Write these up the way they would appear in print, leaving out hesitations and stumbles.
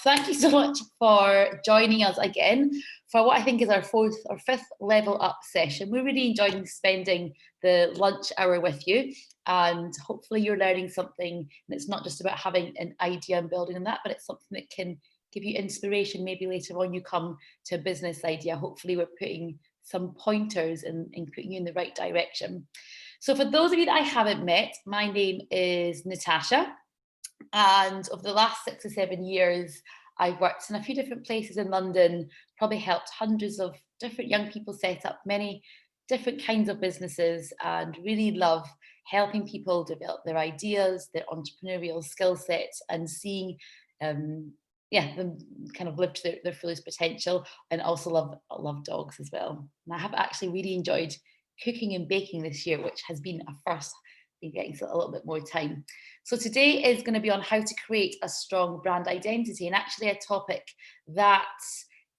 Thank you so much for joining us again for what I think is our fourth or fifth level up session. We're really enjoying spending the lunch hour with you, and hopefully you're learning something. And it's not just about having an idea and building on that, but it's something that can give you inspiration. Maybe later on you come to a business idea. Hopefully we're putting some pointers and putting you in the right direction. So for those of you that I haven't met, my name is Natasha. And over the last 6 or 7 years, I've worked in a few different places in London, probably helped hundreds of different young people set up many different kinds of businesses, and really love helping people develop their ideas, their entrepreneurial skill sets, and seeing them kind of live to their fullest potential. And also love dogs as well. And I have actually really enjoyed cooking and baking this year, which has been a first. Been getting a little bit more time. So today is going to be on how to create a strong brand identity, and actually a topic that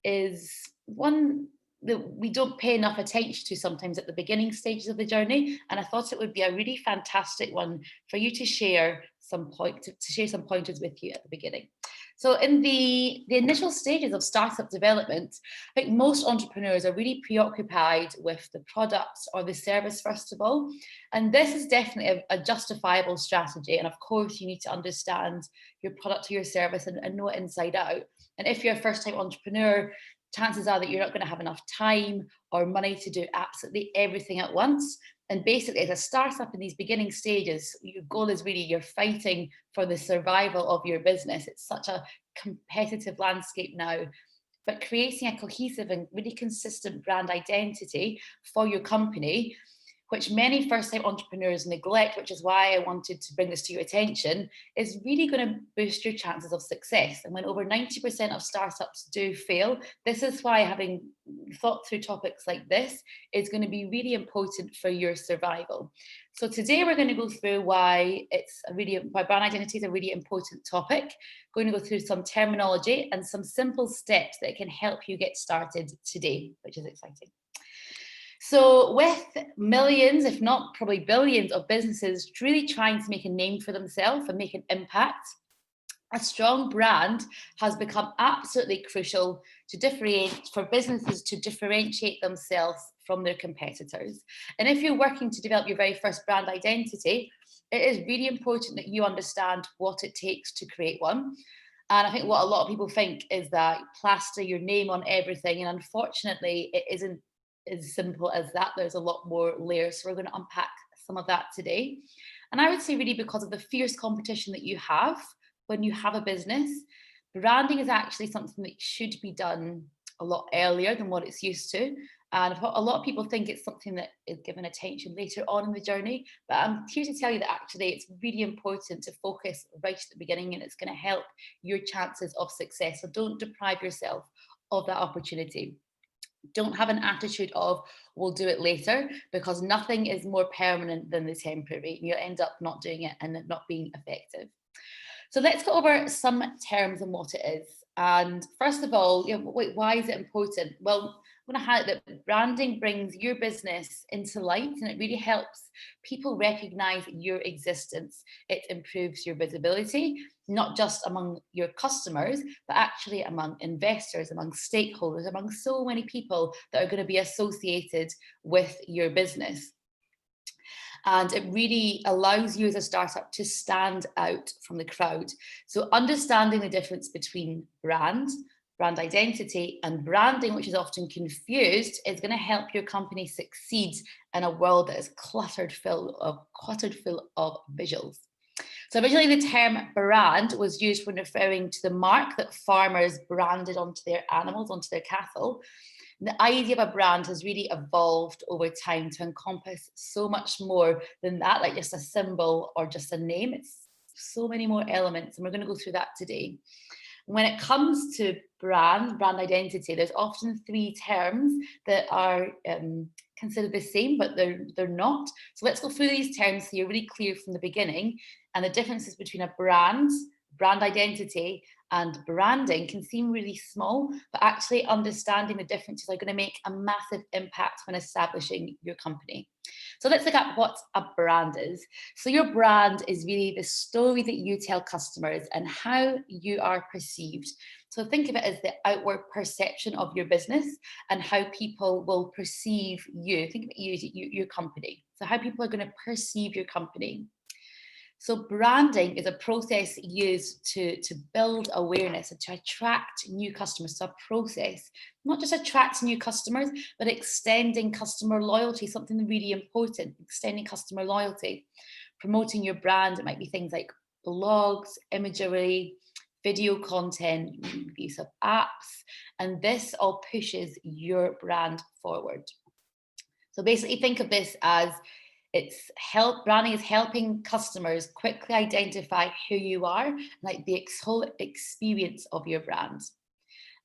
is one that we don't pay enough attention to sometimes at the beginning stages of the journey. And I thought it would be a really fantastic one for you to share some pointers with you at the beginning. So in the initial stages of startup development, I think most entrepreneurs are really preoccupied with the product or the service, first of all. And this is definitely a justifiable strategy. And of course, you need to understand your product or your service and know it inside out. And if you're a first-time entrepreneur, chances are that you're not going to have enough time or money to do absolutely everything at once. And basically, as a startup in these beginning stages, your goal is really you're fighting for the survival of your business. It's such a competitive landscape now. But creating a cohesive and really consistent brand identity for your company, which many first-time entrepreneurs neglect, which is why I wanted to bring this to your attention, is really going to boost your chances of success. And when over 90% of startups do fail, this is why having thought through topics like this is going to be really important for your survival. So today we're going to go through why brand identity is a really important topic. Going to go through some terminology and some simple steps that can help you get started today, which is exciting. So with millions, if not probably billions of businesses really trying to make a name for themselves and make an impact, a strong brand has become absolutely crucial for businesses to differentiate themselves from their competitors. And if you're working to develop your very first brand identity, it is really important that you understand what it takes to create one. And I think what a lot of people think is that plaster your name on everything. And unfortunately, it isn't as simple as that. There's a lot more layers. So we're going to unpack some of that today. And I would say really because of the fierce competition that you have when you have a business, branding is actually something that should be done a lot earlier than what it's used to. And a lot of people think it's something that is given attention later on in the journey. But I'm here to tell you that actually it's really important to focus right at the beginning, and it's going to help your chances of success. So don't deprive yourself of that opportunity. Don't have an attitude of, we'll do it later, because nothing is more permanent than the temporary. You'll end up not doing it and not being effective. So let's go over some terms and what it is. And first of all, why is it important? Well, I'm going to highlight that branding brings your business into light, and it really helps people recognize your existence. It improves your visibility, not just among your customers, but actually among investors, among stakeholders, among so many people that are going to be associated with your business. And it really allows you as a startup to stand out from the crowd. So understanding the difference between brand identity, and branding, which is often confused, is going to help your company succeed in a world that is cluttered full of visuals. So originally the term brand was used when referring to the mark that farmers branded onto their animals, onto their cattle. The idea of a brand has really evolved over time to encompass so much more than that, like just a symbol or just a name. It's so many more elements, and we're going to go through that today. When it comes to brand identity, there's often three terms that are considered the same, but they're not. So let's go through these terms so you're really clear from the beginning, and the differences between a brand identity, and branding can seem really small, but actually understanding the differences are going to make a massive impact when establishing your company. So let's look at what a brand is. So your brand is really the story that you tell customers and how you are perceived. So think of it as the outward perception of your business and how people will perceive you. Think of it you, your company. So how people are going to perceive your company. So branding is a process used to build awareness and to attract new customers. So a process, not just attracting new customers, but extending customer loyalty, something really important, extending customer loyalty. Promoting your brand, it might be things like blogs, imagery, video content, use of apps, and this all pushes your brand forward. So basically think of this as branding is helping customers quickly identify who you are, like the whole experience of your brand.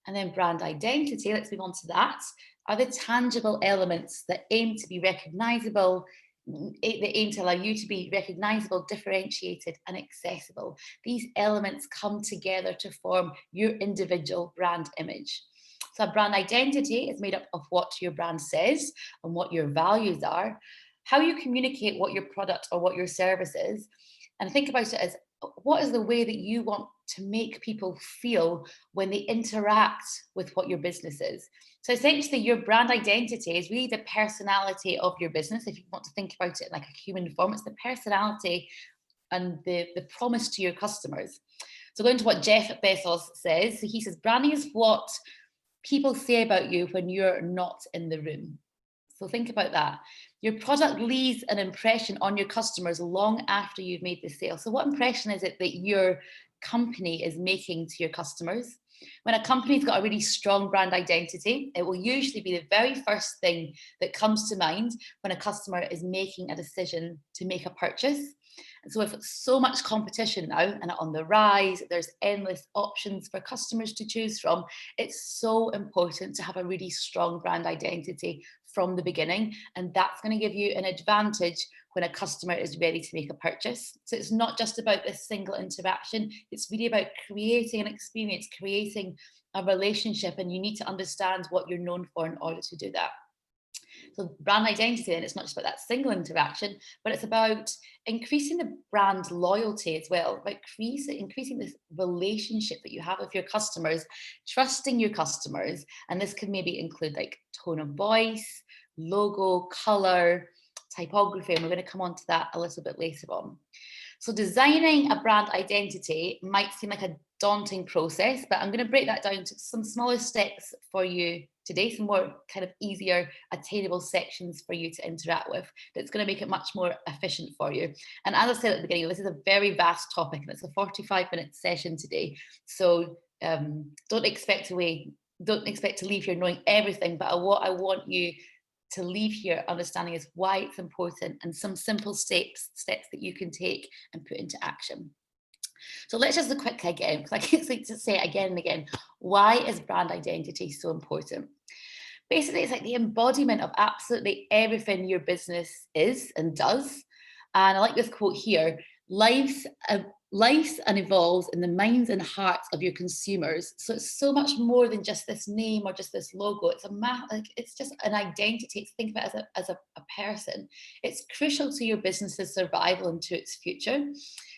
And then brand identity, let's move on to that, are the tangible elements that aim to be recognizable. They aim to allow you to be recognizable, differentiated, and accessible. These elements come together to form your individual brand image. So a brand identity is made up of what your brand says and what your values are, how you communicate what your product or what your service is, and think about it as what is the way that you want to make people feel when they interact with what your business is. So essentially your brand identity is really the personality of your business. If you want to think about it like a human form, it's the personality and the promise to your customers. So going to what Jeff Bezos says, so he says branding is what people say about you when you're not in the room. So think about that. Your product leaves an impression on your customers long after you've made the sale. So what impression is it that your company is making to your customers? When a company's got a really strong brand identity, it will usually be the very first thing that comes to mind when a customer is making a decision to make a purchase. And so with so much competition now and on the rise, there's endless options for customers to choose from. It's so important to have a really strong brand identity from the beginning. And that's going to give you an advantage when a customer is ready to make a purchase. So it's not just about this single interaction. It's really about creating an experience, creating a relationship, and you need to understand what you're known for in order to do that. So brand identity, and it's not just about that single interaction, but it's about increasing the brand loyalty as well, about increasing this relationship that you have with your customers, trusting your customers. And this could maybe include like tone of voice, logo, color, typography, and we're going to come on to that a little bit later on. So designing a brand identity might seem like a daunting process, but I'm going to break that down to some smaller steps for you today, some more kind of easier, attainable sections for you to interact with that's going to make it much more efficient for you. And as I said at the beginning, this is a very vast topic and it's a 45-minute session today. So don't expect to leave here knowing everything, but what I want you to leave here understanding is why it's important and some simple steps that you can take and put into action. So let's just look quickly again, because I keep like to say it again and again. Why is brand identity so important? Basically, it's like the embodiment of absolutely everything your business is and does. And I like this quote here: lives and evolves in the minds and hearts of your consumers. So it's so much more than just this name or just this logo. It's it's just an identity. It's think of it as a person. It's crucial to your business's survival and to its future.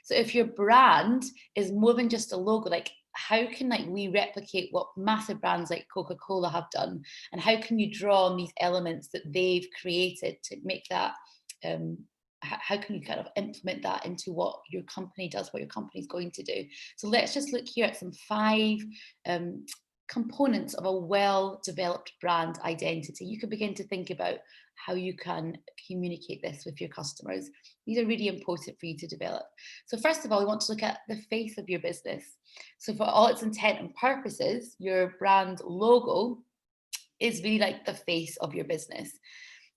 So if your brand is more than just a logo, like how can we replicate what massive brands like Coca-Cola have done, and how can you draw on these elements that they've created to make that how can you kind of implement that into what your company does, what your company is going to do? So let's just look here at some 5 components of a well-developed brand identity. You can begin to think about how you can communicate this with your customers. These are really important for you to develop. So first of all, we want to look at the face of your business. So for all its intent and purposes, your brand logo is really like the face of your business.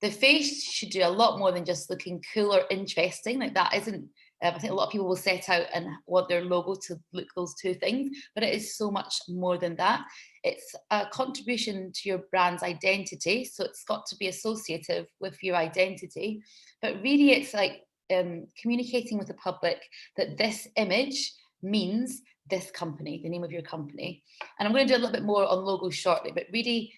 The face should do a lot more than just looking cool or interesting. Like that isn't, I think a lot of people will set out and want their logo to look those 2 things, but it is so much more than that. It's a contribution to your brand's identity. So it's got to be associative with your identity, but really it's like communicating with the public that this image means this company, the name of your company. And I'm going to do a little bit more on logos shortly, but really,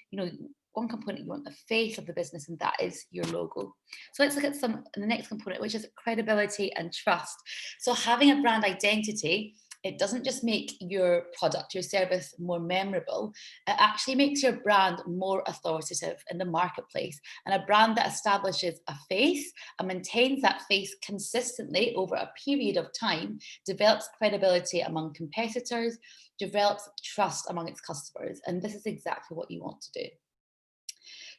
one component, you want the face of the business, and that is your logo. So let's look at the next component, which is credibility and trust. So having a brand identity, it doesn't just make your product, your service more memorable, it actually makes your brand more authoritative in the marketplace. And a brand that establishes a face and maintains that face consistently over a period of time develops credibility among competitors, develops trust among its customers. And this is exactly what you want to do.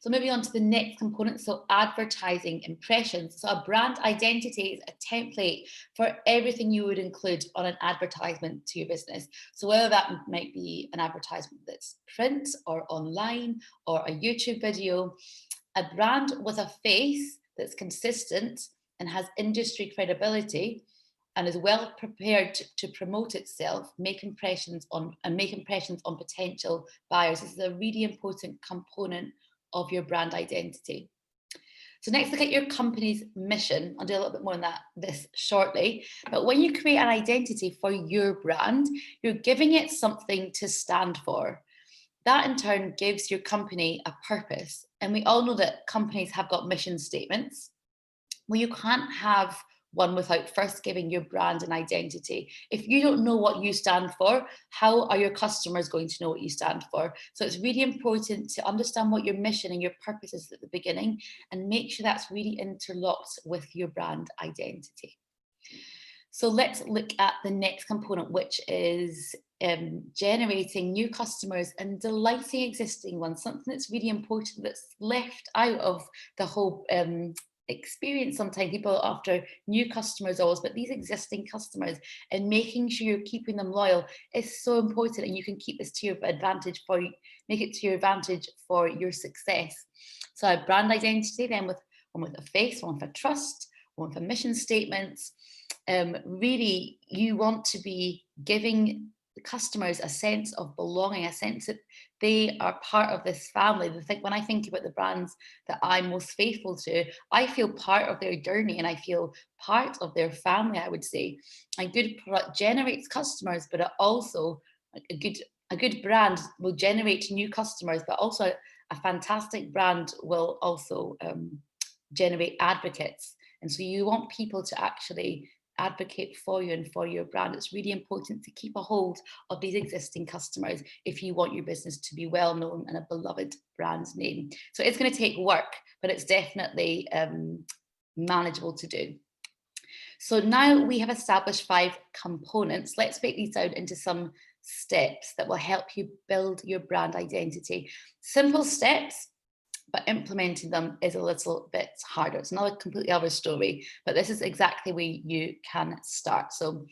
So moving on to the next component, so advertising impressions. So a brand identity is a template for everything you would include on an advertisement to your business. So whether that might be an advertisement that's print or online or a YouTube video, a brand with a face that's consistent and has industry credibility and is well prepared to promote itself, make impressions on potential buyers. This is a really important component of your brand identity. So next, look at your company's mission. I'll do a little bit more on this shortly. But when you create an identity for your brand, you're giving it something to stand for. That in turn gives your company a purpose. And we all know that companies have got mission statements. Well, you can't have one without first giving your brand an identity. If you don't know what you stand for, how are your customers going to know what you stand for? So it's really important to understand what your mission and your purpose is at the beginning and make sure that's really interlocked with your brand identity. So let's look at the next component, which is generating new customers and delighting existing ones, something that's really important that's left out of the whole experience. Sometimes people are after new customers always, but these existing customers and making sure you're keeping them loyal is so important, and you can keep this to your advantage make it to your advantage for your success. So a brand identity, then with one with a face, one with a trust, one with a mission statements. Really, you want to be giving the customers a sense of belonging, a sense that they are part of this family. When I think about the brands that I'm most faithful to, I feel part of their journey and I feel part of their family, I would say. A good product generates customers, but it also, a good brand will generate new customers, but also a fantastic brand will also generate advocates. And so you want people to actually advocate for you and for your brand. It's really important to keep a hold of these existing customers if you want your business to be well known and a beloved brand name. So it's going to take work, but it's definitely manageable to do. So now we have established 5 components. Let's break these down into some steps that will help you build your brand identity. Simple steps, but implementing them is a little bit harder. It's not a completely other story, but this is exactly where you can start. So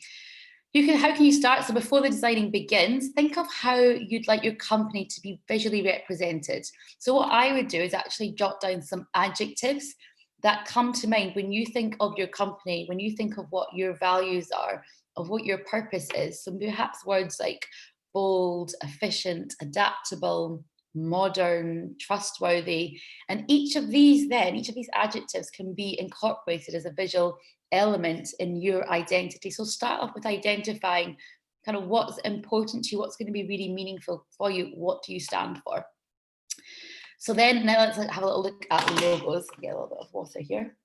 how can you start? So before the designing begins, think of how you'd like your company to be visually represented. So what I would do is actually jot down some adjectives that come to mind when you think of your company, when you think of what your values are, of what your purpose is. So perhaps words like bold, efficient, adaptable, modern, trustworthy. And each of these adjectives can be incorporated as a visual element in your identity. So start off with identifying kind of what's important to you, what's going to be really meaningful for you, what do you stand for. So then now let's have a little look at logos. Get a little bit of water here.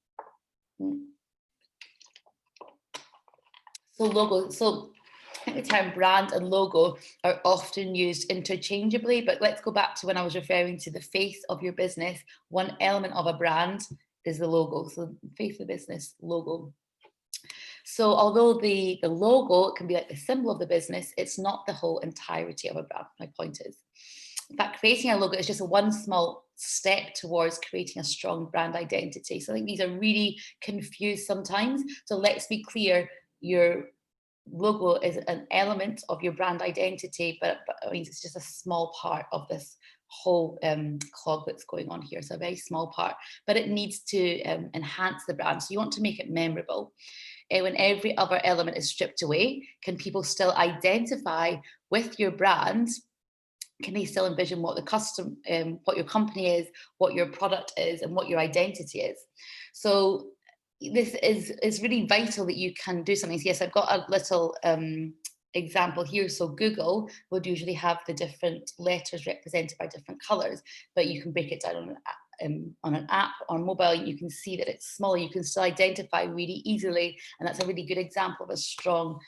So logos. So I think the term brand and logo are often used interchangeably, but let's go back to when I was referring to the face of your business. One element of a brand is the logo. So face of the business, logo. So although the logo can be like the symbol of the business, it's not the whole entirety of a brand, my point is. In fact, creating a logo is just one small step towards creating a strong brand identity. So I think these are really confused sometimes. So let's be clear, your logo is an element of your brand identity, but it means it's just a small part of this whole clog that's going on here. So a very small part, but it needs to enhance the brand. So you want to make it memorable. When every other element is stripped away, can people still identify with your brand? Can they still envision what what your company is, what your product is, and what your identity is? So this is really vital that you can do something. So yes, I've got a little example here. So Google would usually have the different letters represented by different colors, but you can break it down on an app on mobile. You can see that it's smaller. You can still identify really easily, and that's a really good example of a strong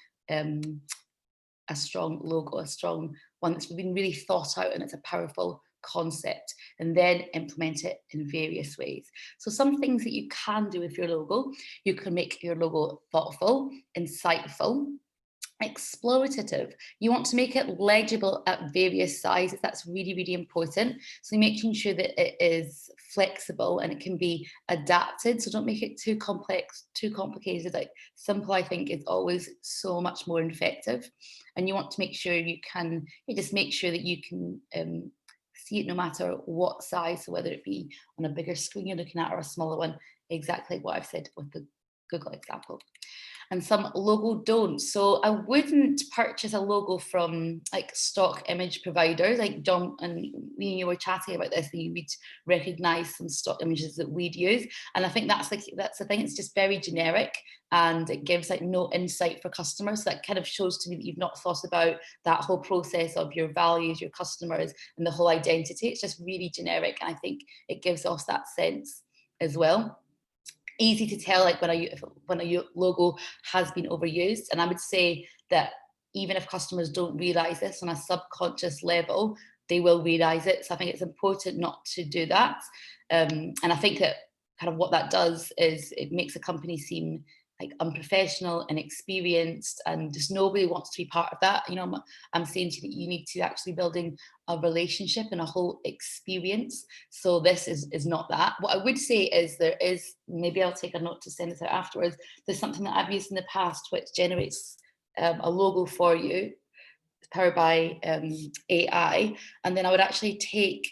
logo, a strong one that's been really thought out, and it's a powerful concept, and then implement it in various ways. So some things that you can do with your logo: you can make your logo thoughtful, insightful, exploitative. You want to make it legible at various sizes. That's really, really important. So making sure that it is flexible and it can be adapted. So don't make it too complex, too complicated. Like simple, I think, is always so much more effective. And you want to make sure you just make sure that you can see it no matter what size. So whether it be on a bigger screen you're looking at or a smaller one, exactly what I've said with the Google example. And some logo don'ts. So I wouldn't purchase a logo from like stock image providers. Like John and me and you were chatting about this, that you would recognize some stock images that we'd use. And I think that's the thing. It's just very generic, and it gives like no insight for customers. So that kind of shows to me that you've not thought about that whole process of your values, your customers, and the whole identity. It's just really generic, and I think it gives us that sense as well. Easy to tell like when a logo has been overused. And I would say that even if customers don't realize this on a subconscious level, they will realize it. So I think it's important not to do that. And I think that kind of what that does is it makes a company seem like unprofessional, inexperienced, and just nobody wants to be part of that. I'm saying to you that you need to actually building a relationship and a whole experience. So this is not that. What I would say is there is, maybe I'll take a note to send this out afterwards, there's something that I've used in the past which generates a logo for you, powered by AI, and then I would actually take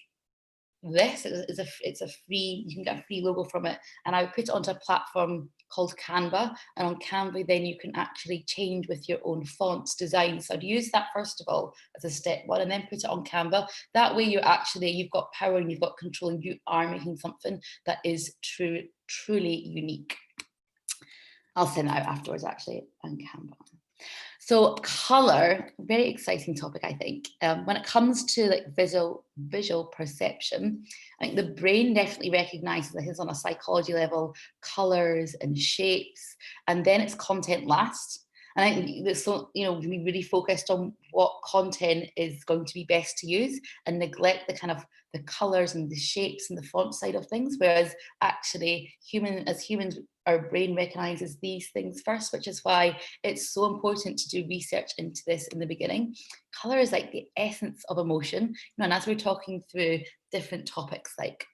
this, it's a free, you can get a free logo from it, and I would put it onto a platform called Canva, and on Canva then you can actually change with your own fonts design. So I'd use that first of all as a step one, and then put it on Canva. That way you've got power and you've got control, and you are making something that is truly unique. I'll send that out afterwards actually on Canva. So color, very exciting topic, I think. When it comes to like visual perception, I think the brain definitely recognizes this on a psychology level, colors and shapes, and then it's content last. And I think that's so, we really focused on what content is going to be best to use and neglect the kind of the colors and the shapes and the font side of things. Whereas actually as humans, our brain recognizes these things first, which is why it's so important to do research into this in the beginning. Color is like the essence of emotion. And as we're talking through different topics like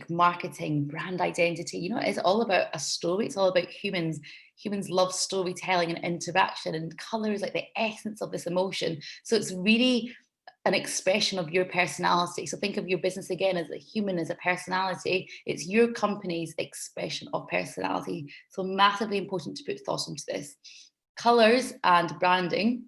marketing, brand identity, it's all about a story. It's all about humans. Humans love storytelling and interaction, and color is like the essence of this emotion. So it's really an expression of your personality. So think of your business again as a human, as a personality. It's your company's expression of personality. So massively important to put thought into this. Colors and branding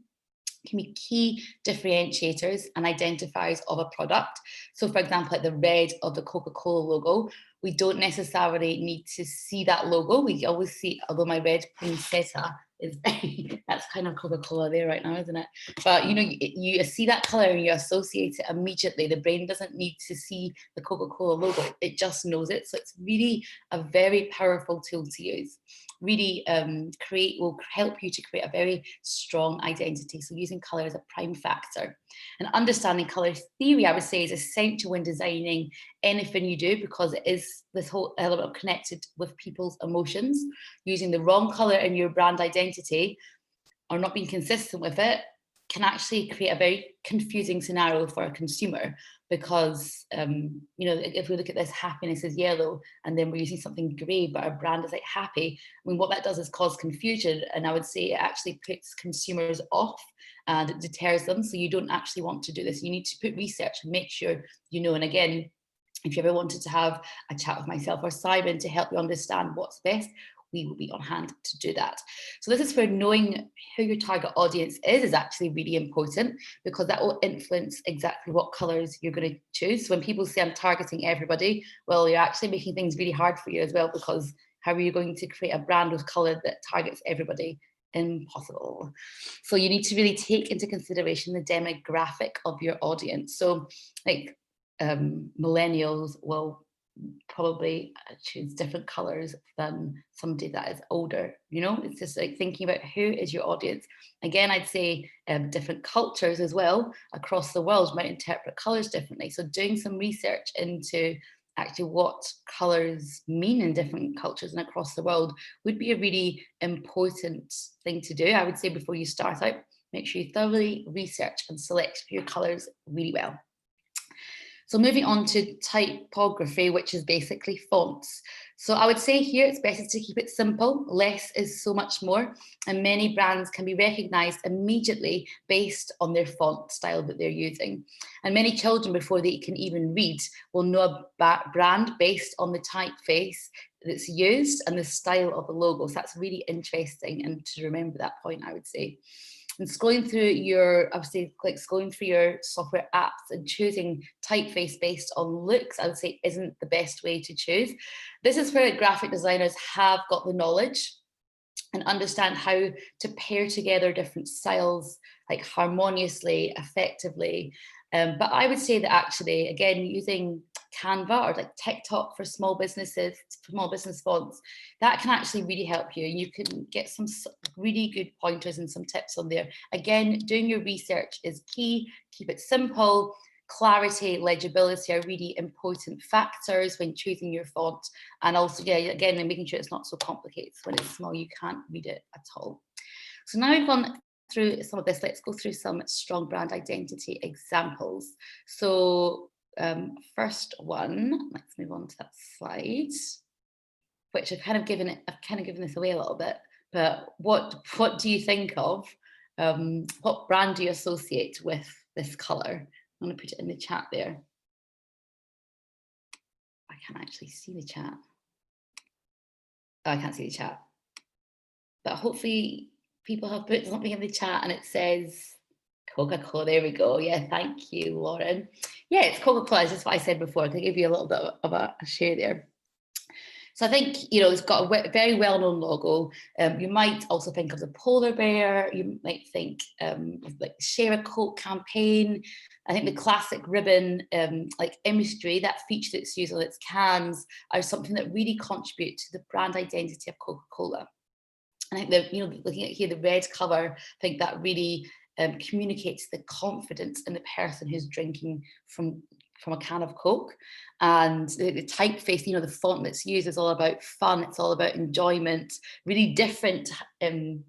can be key differentiators and identifiers of a product. So for example, like the red of the Coca-Cola logo, we don't necessarily need to see that logo. We always see, although my red poinsettia is, that's kind of Coca-Cola there right now, isn't it? But you see that color and you associate it immediately. The brain doesn't need to see the Coca-Cola logo. It just knows it. So it's really a very powerful tool to use. Really will help you to create a very strong identity. So using color is a prime factor. And understanding color theory, I would say, is essential when designing anything you do, because it is this whole element of connected with people's emotions. Using the wrong color in your brand identity or not being consistent with it can actually create a very confusing scenario for a consumer, because if we look at this, happiness is yellow, and then we're using something grey, but our brand is like happy. I mean, what that does is cause confusion, and I would say it actually puts consumers off and it deters them. So you don't actually want to do this. You need to put research and make sure And again, if you ever wanted to have a chat with myself or Simon to help you understand what's best, we will be on hand to do that. So this is where knowing who your target audience is actually really important, because that will influence exactly what colors you're going to choose. So when people say I'm targeting everybody, well, you're actually making things really hard for you as well, because how are you going to create a brand with color that targets everybody? impossible. So you need to really take into consideration the demographic of your audience. So like millennials will probably choose different colors than somebody that is older. You know, it's just like thinking about who is your audience. Again, I'd say different cultures as well across the world might interpret colors differently. So doing some research into actually what colors mean in different cultures and across the world would be a really important thing to do. I would say before you start out, make sure you thoroughly research and select your colors really well. So moving on to typography, which is basically fonts. So I would say here it's better to keep it simple. Less is so much more. And many brands can be recognized immediately based on their font style that they're using. And many children, before they can even read, will know a brand based on the typeface that's used and the style of the logo. So that's really interesting, and to remember that point, I would say. And scrolling through your, obviously, like scrolling through your software apps and choosing typeface based on looks, I would say isn't the best way to choose. This is where graphic designers have got the knowledge and understand how to pair together different styles like harmoniously, effectively. But I would say that actually, again, using Canva or like TikTok for small businesses, small business fonts, that can actually really help you. You can get some really good pointers and some tips on there. Again, doing your research is key. Keep it simple. Clarity, legibility are really important factors when choosing your font. And also, yeah, again, making sure it's not so complicated. So when it's small, you can't read it at all. So now we've gone through some of this, let's go through some strong brand identity examples. So first one, let's move on to that slide, which I've kind of given this away a little bit, but what do you think of? What brand do you associate with this color? I'm going to put it in the chat there. I can't actually see the chat. Oh, I can't see the chat. But hopefully people have put something in the chat and it says Coca-Cola. There we go. Yeah, thank you, Lauren. Yeah, it's Coca-Cola. It's just what I said before. I can give you a little bit of a share there. So I think, you know, it's got a very well-known logo. You might also think of the polar bear. You might think like Share a Coke campaign. I think the classic ribbon like imagery, that feature that's used on its cans, are something that really contribute to the brand identity of Coca-Cola. And I think that, you know, looking at here, the red cover, I think that really communicates the confidence in the person who's drinking from a can of Coke. And the typeface, you know, the font that's used is all about fun. It's all about enjoyment, really different, and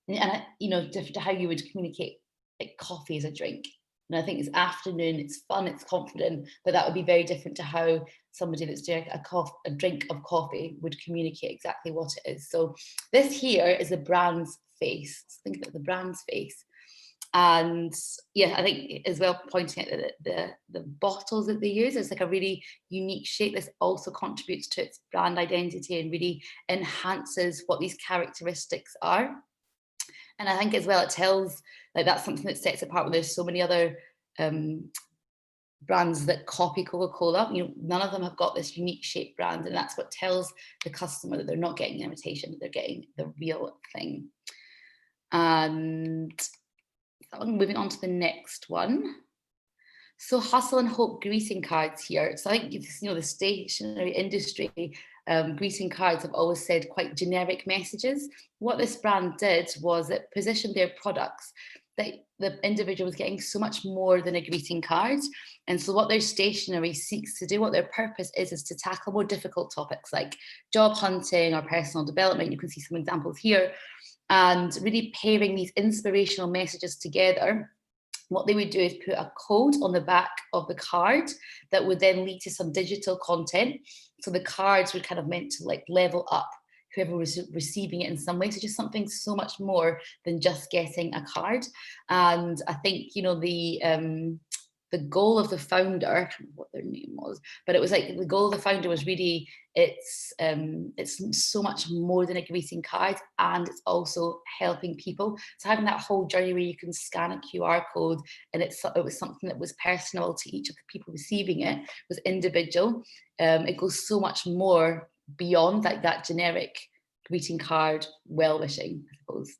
you know, different to how you would communicate like coffee as a drink. And I think it's afternoon, it's fun, it's confident, but that would be very different to how somebody that's doing a drink of coffee would communicate exactly what it is. So this here is the brand's face. So think about the brand's face. And yeah, I think as well, pointing at the bottles that they use is like a really unique shape. This also contributes to its brand identity and really enhances what these characteristics are. And I think as well, it tells, like, that's something that sets it apart when there's so many other brands that copy Coca-Cola. You know, none of them have got this unique shape brand, and that's what tells the customer that they're not getting an imitation, that they're getting the real thing. And moving on to the next one. So hustle and hope greeting cards here. So I think, you know, the stationery industry, greeting cards have always said quite generic messages. What this brand did was it positioned their products that the individual was getting so much more than a greeting card. And so what their stationery seeks to do, what their purpose is to tackle more difficult topics like job hunting or personal development. You can see some examples here. And really pairing these inspirational messages together, what they would do is put a code on the back of the card that would then lead to some digital content. So the cards were kind of meant to like level up whoever was receiving it in some way. So just something so much more than just getting a card. And I think, you know, the goal of the founder, I can't remember what their name was, but it was like the goal of the founder was really, it's so much more than a greeting card, and it's also helping people. So having that whole journey where you can scan a QR code and it was something that was personal to each of the people receiving it, was individual. It goes so much more beyond like that generic greeting card, well-wishing, I suppose.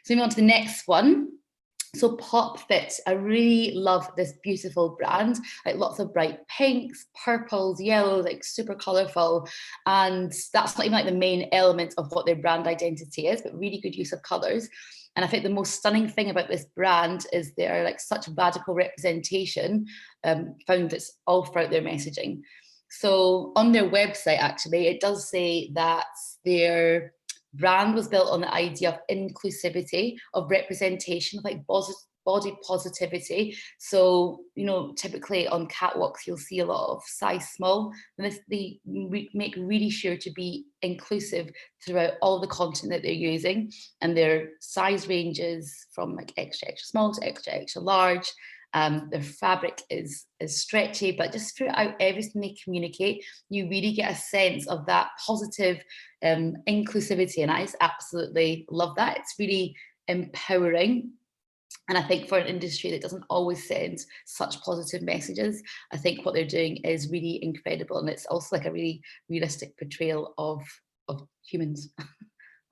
So moving on to the next one. So Pop Fit, I really love this beautiful brand, like lots of bright pinks, purples, yellows, like super colourful. And that's not even like the main element of what their brand identity is, but really good use of colours. And I think the most stunning thing about this brand is they're like such radical representation, found that's all throughout their messaging. So on their website, actually, it does say that their brand was built on the idea of inclusivity, of representation, of like body positivity. So, you know, typically on catwalks, you'll see a lot of size small, and they make really sure to be inclusive throughout all the content that they're using, and their size ranges from like extra, extra small to extra, extra large. Their fabric is stretchy, but just throughout everything they communicate, you really get a sense of that positive inclusivity, and I just absolutely love that. It's really empowering. And I think for an industry that doesn't always send such positive messages, I think what they're doing is really incredible. And it's also like a really realistic portrayal of humans,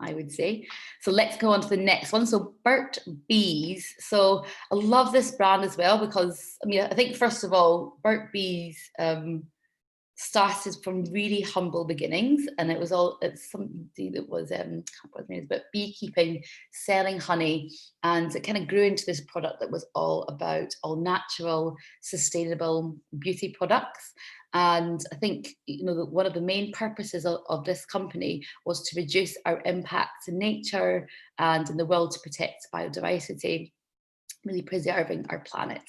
I would say. So let's go on to the next one. So Burt Bees. So I love this brand as well because, I mean, I think first of all, Burt Bees started from really humble beginnings, and it's something that was but beekeeping, selling honey, and it kind of grew into this product that was all about all natural, sustainable beauty products. And I think, you know, one of the main purposes of this company was to reduce our impact in nature and in the world, to protect biodiversity, really preserving our planet.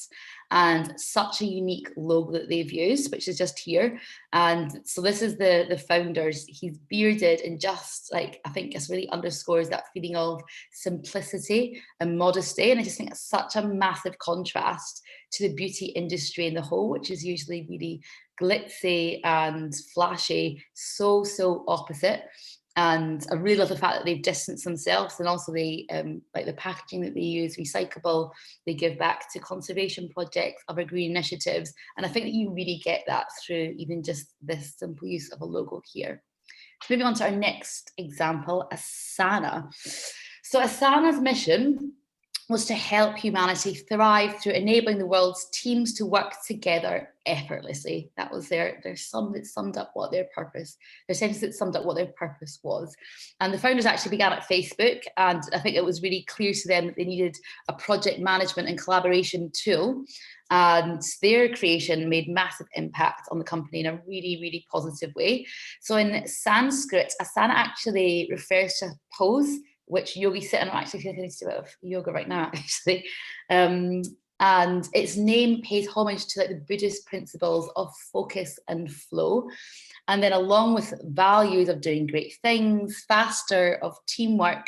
And such a unique logo that they've used, which is just here. And so this is the founders. He's bearded, and just like, I think this really underscores that feeling of simplicity and modesty. And I just think it's such a massive contrast to the beauty industry in the whole, which is usually really glitzy and flashy, so opposite. And I really love the fact that they've distanced themselves, and also they like the packaging that they use, recyclable. They give back to conservation projects, other green initiatives, and I think that you really get that through even just this simple use of a logo here. So moving on to our next example, Asana. So Asana's mission was to help humanity thrive through enabling the world's teams to work together effortlessly. That was their sentence that summed up what their purpose was. And the founders actually began at Facebook, and I think it was really clear to them that they needed a project management and collaboration tool. And their creation made massive impact on the company in a really positive way. So in Sanskrit, Asana actually refers to a pose which yogis sit in. I'm actually feeling I need to do a bit of yoga right now, actually. And its name pays homage to like the Buddhist principles of focus and flow. And then along with values of doing great things, faster, of teamwork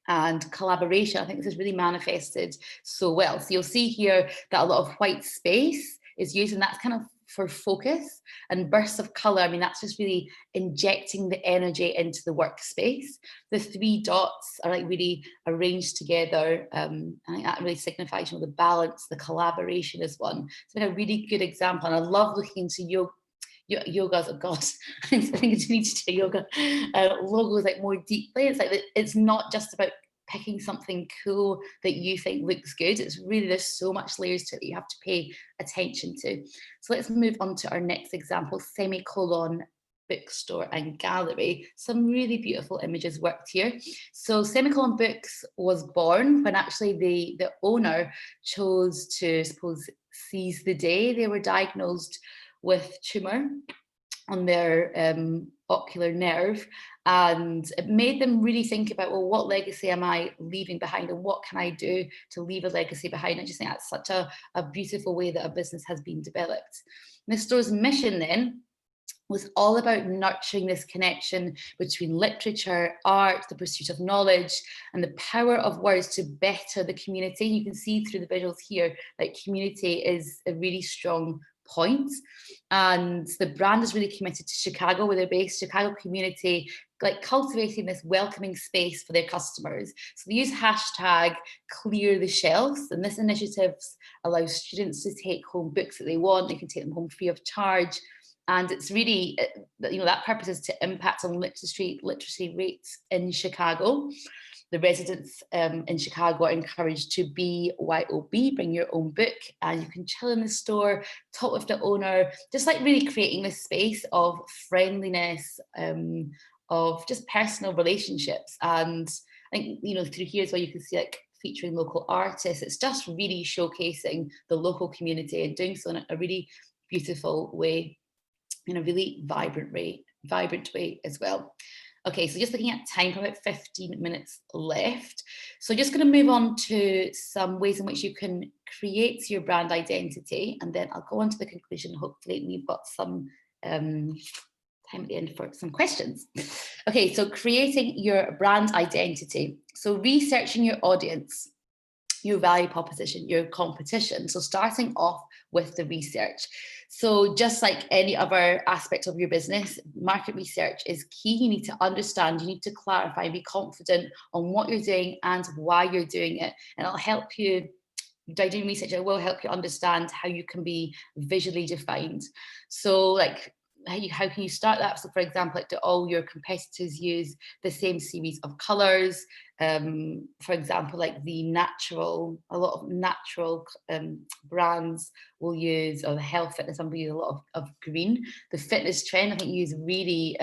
and collaboration, I think this is really manifested so well. So you'll see here that a lot of white space is used, and that's kind of for focus, and bursts of color. I mean, that's just really injecting the energy into the workspace. The 3 dots are like really arranged together. I think that really signifies, you know, the balance, the collaboration is one. It's been a really good example, and I love looking into yoga's, oh god, I think I do need to do yoga logos like more deeply. It's like it's not just about picking something cool that you think looks good. It's really, there's so much layers to it that you have to pay attention to. So let's move on to our next example, Semicolon Bookstore and Gallery. Some really beautiful images worked here. So Semicolon Books was born when actually the owner chose to, I suppose, seize the day. They were diagnosed with tumour on their ocular nerve, and it made them really think about, well, what legacy am I leaving behind, and what can I do to leave a legacy behind? I just think that's such a beautiful way that a business has been developed. And the store's mission then was all about nurturing this connection between literature, art, the pursuit of knowledge, and the power of words to better the community. You can see through the visuals here that community is a really strong point. And the brand is really committed to Chicago, where they're based, Chicago community, like cultivating this welcoming space for their customers. So they use hashtag clear the shelves, and this initiative allows students to take home books that they want. They can take them home free of charge. And it's really, you know, that purpose is to impact on literacy rates in Chicago. The residents in Chicago are encouraged to BYOB, bring your own book, and you can chill in the store, talk with the owner, just like really creating this space of friendliness, of just personal relationships. And I think, you know, through here as well, you can see like featuring local artists. It's just really showcasing the local community and doing so in a really beautiful way, in a really vibrant way as well. Okay, so just looking at time, for about 15 minutes left. So just going to move on to some ways in which you can create your brand identity, and then I'll go on to the conclusion. Hopefully we've got some time at the end for some questions. Okay, so creating your brand identity. So researching your audience, your value proposition, your competition. So starting off with the research. So just like any other aspect of your business, market research is key. You need to understand, you need to clarify, be confident on what you're doing and why you're doing it. And it'll help you, by doing research, it will help you understand how you can be visually defined. So like, how can you start that? So for example, like, do all your competitors use the same series of colors? For example, like a lot of natural brands will use, or the health fitness, some will use a lot of green. The fitness trend, I think, use really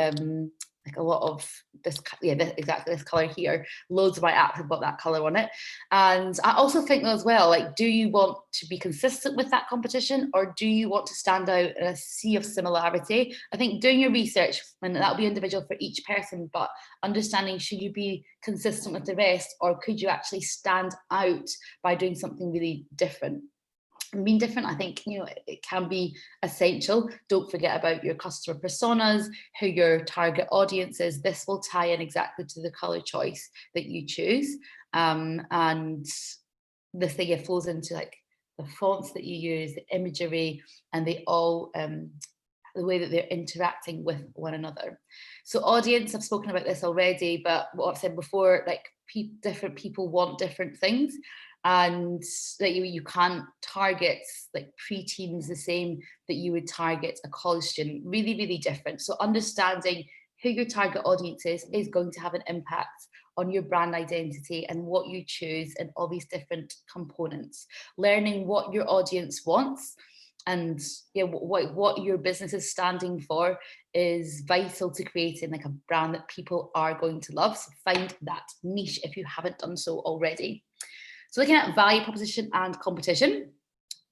like a lot of this, exactly this color here. Loads of my apps have got that color on it. And I also think as well, like, do you want to be consistent with that competition, or do you want to stand out in a sea of similarity? I think doing your research, and that'll be individual for each person, but understanding, should you be consistent with the rest, or could you actually stand out by doing something really different? Being different, I think, you know, it can be essential. Don't forget about your customer personas, who your target audience is. This will tie in exactly to the color choice that you choose. And this thing, it flows into like the fonts that you use, the imagery, and they all the way that they're interacting with one another. So audience, I've spoken about this already, but what I've said before, like different people want different things, and that you can't target like preteens the same that you would target a college student. Really, really different. So understanding who your target audience is going to have an impact on your brand identity and what you choose and all these different components. Learning what your audience wants and what your business is standing for is vital to creating like a brand that people are going to love. So find that niche if you haven't done so already. So looking at value proposition and competition.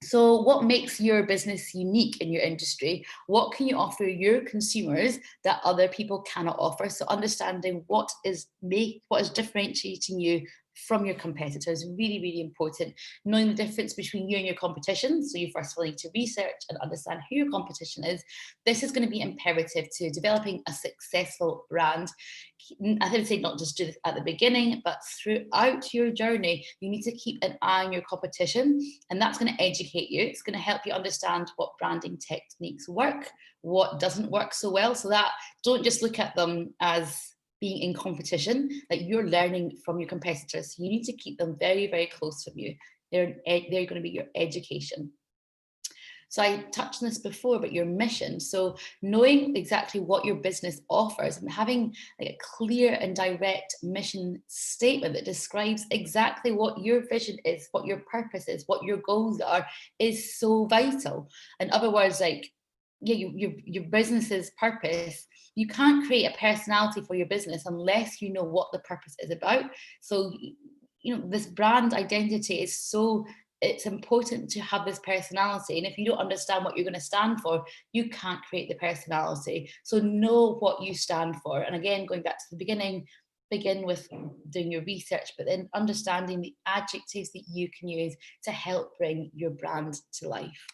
So what makes your business unique in your industry? What can you offer your consumers that other people cannot offer? So understanding what is differentiating you from your competitors, really, really important. Knowing the difference between you and your competition. So you first of all need to research and understand who your competition is. This is going to be imperative to developing a successful brand. I would say not just do this at the beginning, but throughout your journey, you need to keep an eye on your competition, and that's going to educate you. It's going to help you understand what branding techniques work, what doesn't work so well, so that don't just look at them as being in competition, like you're learning from your competitors. So you need to keep them very, very close from you. They're going to be your education. So I touched on this before, but your mission. So knowing exactly what your business offers and having like a clear and direct mission statement that describes exactly what your vision is, what your purpose is, what your goals are, is so vital. In other words, like, your business's purpose, you can't create a personality for your business unless you know what the purpose is about. So, you know, this brand identity is so, it's important to have this personality. And if you don't understand what you're going to stand for, you can't create the personality. So know what you stand for. And again, going back to the beginning, begin with doing your research, but then understanding the adjectives that you can use to help bring your brand to life.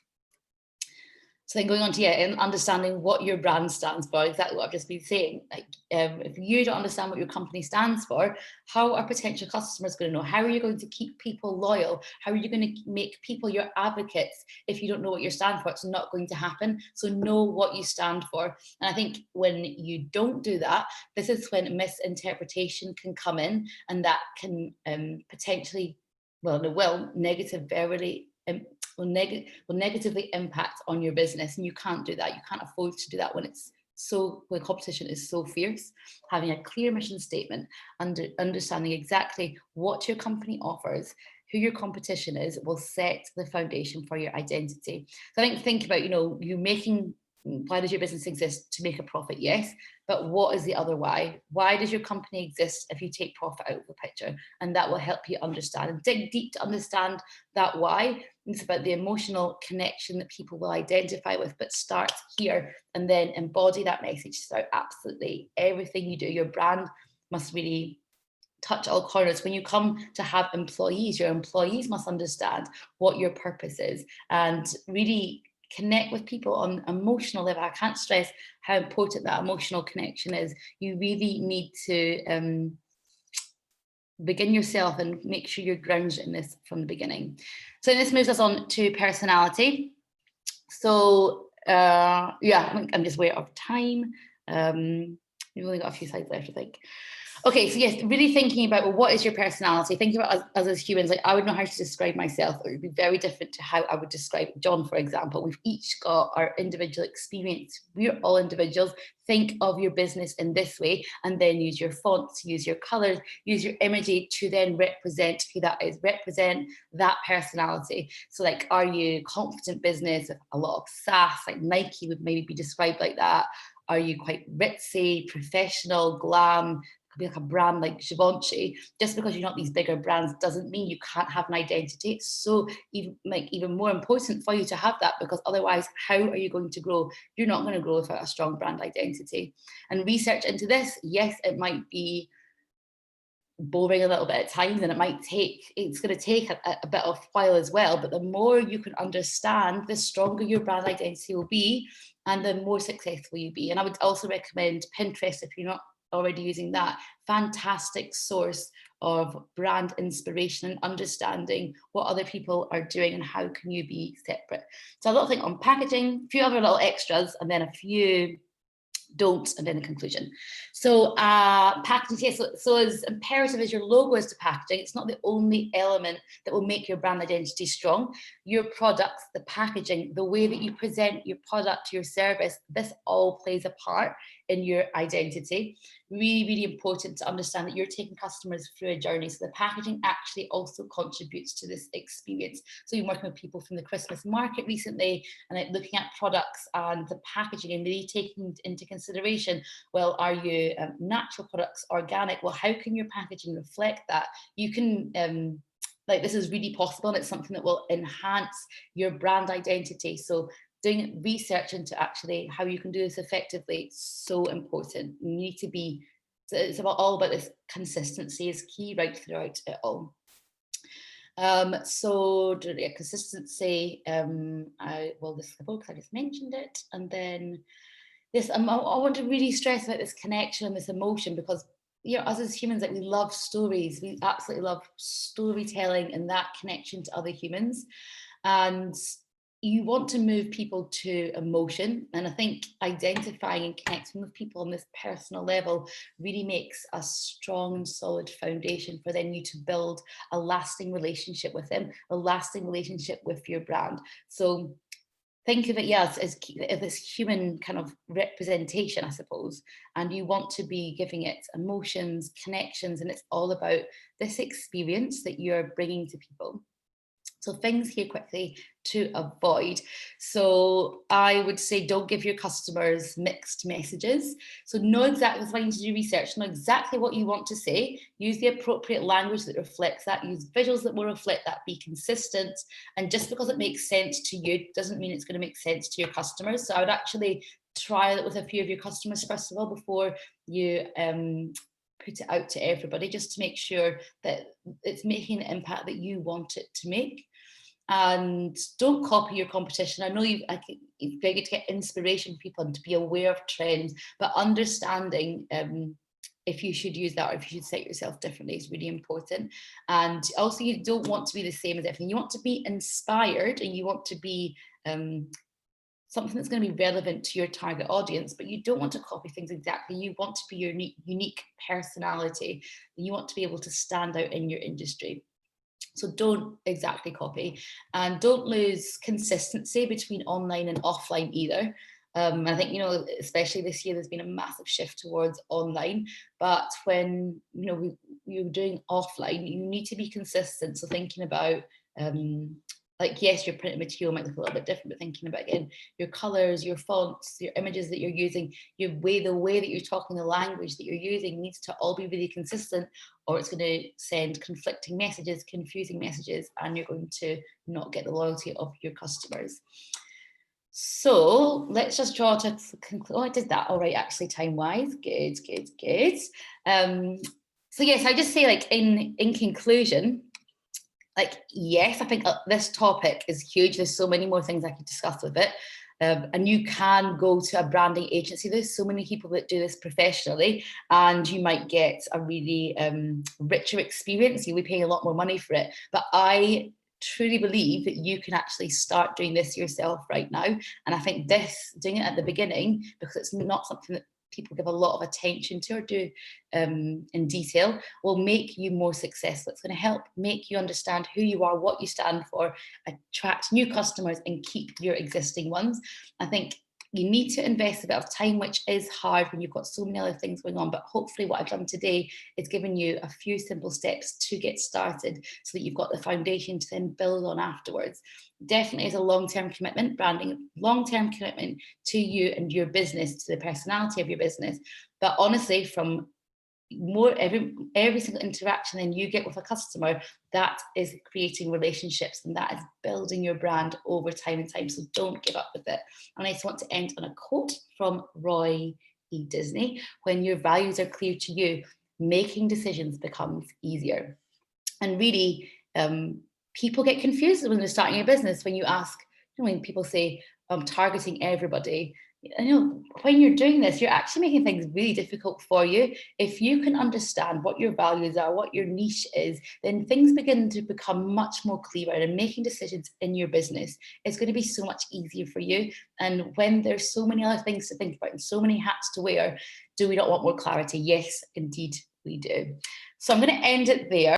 So then going on to, and understanding what your brand stands for, exactly what I've just been saying. Like, if you don't understand what your company stands for, how are potential customers going to know? How are you going to keep people loyal? How are you going to make people your advocates if you don't know what you stand for? It's not going to happen. So know what you stand for. And I think when you don't do that, this is when misinterpretation can come in, and that can potentially, negatively impact on your business, and you can't do that. You can't afford to do that when it's so when competition is so fierce, having a clear mission statement, understanding exactly what your company offers, who your competition is, will set the foundation for your identity. So I think about, you making, why does your business exist? To make a profit, yes, but what is the other why? Why does your company exist if you take profit out of the picture? And that will help you understand and dig deep to understand that why. It's about the emotional connection that people will identify with, but start here and then embody that message throughout absolutely everything you do. Your brand must really touch all corners. When you come to have employees, your employees must understand what your purpose is and really connect with people on emotional level. I can't stress how important that emotional connection is. You really need to begin yourself and make sure you're grounded in this from the beginning. So this moves us on to personality. So yeah, I'm just way out of time. We've only got a few slides left, I think. Okay, so yes, really thinking about, well, what is your personality? Thinking about us as humans, like I would know how to describe myself. It would be very different to how I would describe John, for example. We've each got our individual experience. We're all individuals. Think of your business in this way, and then use your fonts, use your colors, use your imagery to then represent who that is, represent that personality. So like, are you confident business with a lot of sass, like Nike would maybe be described like that? Are you quite ritzy, professional, glam? Could be like a brand like Givenchy. Just because you're not these bigger brands doesn't mean you can't have an identity. It's so even more important for you to have that, because otherwise, how are you going to grow? You're not going to grow without a strong brand identity. And research into this, yes, it might be boring a little bit at times, and it's going to take a bit of while as well, but the more you can understand, the stronger your brand identity will be and the more successful you'll be. And I would also recommend Pinterest if you're not already using that. Fantastic source of brand inspiration and understanding what other people are doing and how can you be separate. So a little thing on packaging, a few other little extras, and then a few don'ts, and then a conclusion. So packaging, so as imperative as your logo is to packaging, it's not the only element that will make your brand identity strong. Your products, the packaging, the way that you present your product, your service, this all plays a part in your identity. Really, really important to understand that you're taking customers through a journey. So the packaging actually also contributes to this experience. So you're working with people from the Christmas market recently, and like looking at products and the packaging and really taking into consideration, well, are you natural products, organic? Well, how can your packaging reflect that? You can like, this is really possible, and it's something that will enhance your brand identity. So doing research into actually how you can do this effectively, so important. You need to be, it's all about this consistency is key right throughout it all. So consistency, this because I just mentioned it, and then this, I want to really stress about this connection and this emotion, because us as humans, like, we love stories. We absolutely love storytelling and that connection to other humans, and you want to move people to emotion. And I think identifying and connecting with people on this personal level really makes a strong, solid foundation for then you to build a lasting relationship with them, a lasting relationship with your brand. So think of it, as this human kind of representation, I suppose, and you want to be giving it emotions, connections, and it's all about this experience that you're bringing to people. So things here quickly to avoid. So I would say, don't give your customers mixed messages. So know exactly, that's why you need to do research, know exactly what you want to say, use the appropriate language that reflects that, use visuals that will reflect that, be consistent. And just because it makes sense to you doesn't mean it's going to make sense to your customers. So I would actually trial it with a few of your customers first of all before you put it out to everybody, just to make sure that it's making the impact that you want it to make. And don't copy your competition. I know it's very good to get inspiration from people and to be aware of trends, but understanding if you should use that or if you should set yourself differently is really important. And also, you don't want to be the same as everything. You want to be inspired, and you want to be something that's going to be relevant to your target audience, but you don't want to copy things exactly. You want to be your unique personality. You want to be able to stand out in your industry. So don't exactly copy, and don't lose consistency between online and offline either. I think, you know, especially this year, there's been a massive shift towards online. But when, you know, you're doing offline, you need to be consistent. So thinking about, like, yes, your printed material might look a little bit different, but thinking about, again, your colors, your fonts, your images that you're using, the way that you're talking, the language that you're using needs to all be really consistent, or it's going to send conflicting messages, confusing messages, and you're going to not get the loyalty of your customers. So let's just draw to conclude. Oh, I did that all right, actually, time-wise. Good, good, good. So yes, I just say, like, in conclusion, like, yes, I think this topic is huge. There's so many more things I could discuss with it. And you can go to a branding agency. There's so many people that do this professionally, and you might get a really richer experience. You'll be paying a lot more money for it. But I truly believe that you can actually start doing this yourself right now. And I think doing it at the beginning, because it's not something that people give a lot of attention to or do in detail, will make you more successful. It's going to help make you understand who you are, what you stand for, attract new customers, and keep your existing ones. I think you need to invest a bit of time, which is hard when you've got so many other things going on. But hopefully what I've done today is given you a few simple steps to get started so that you've got the foundation to then build on afterwards. Definitely is a long-term commitment, branding, long-term commitment to you and your business, to the personality of your business. But honestly, from every single interaction then you get with a customer, that is creating relationships, and that is building your brand over time and time. So don't give up with it. And I just want to end on a quote from Roy E. Disney: when your values are clear to you, making decisions becomes easier. And really, people get confused when they're starting a business. When you ask, you know, when people say, I'm targeting everybody, you know, when you're doing this, you're actually making things really difficult for you. If you can understand what your values are, what your niche is, then things begin to become much more clearer, and making decisions in your business is going to be so much easier for you. And when there's so many other things to think about and so many hats to wear, do we not want more clarity? Yes, indeed we do. So I'm going to end it there.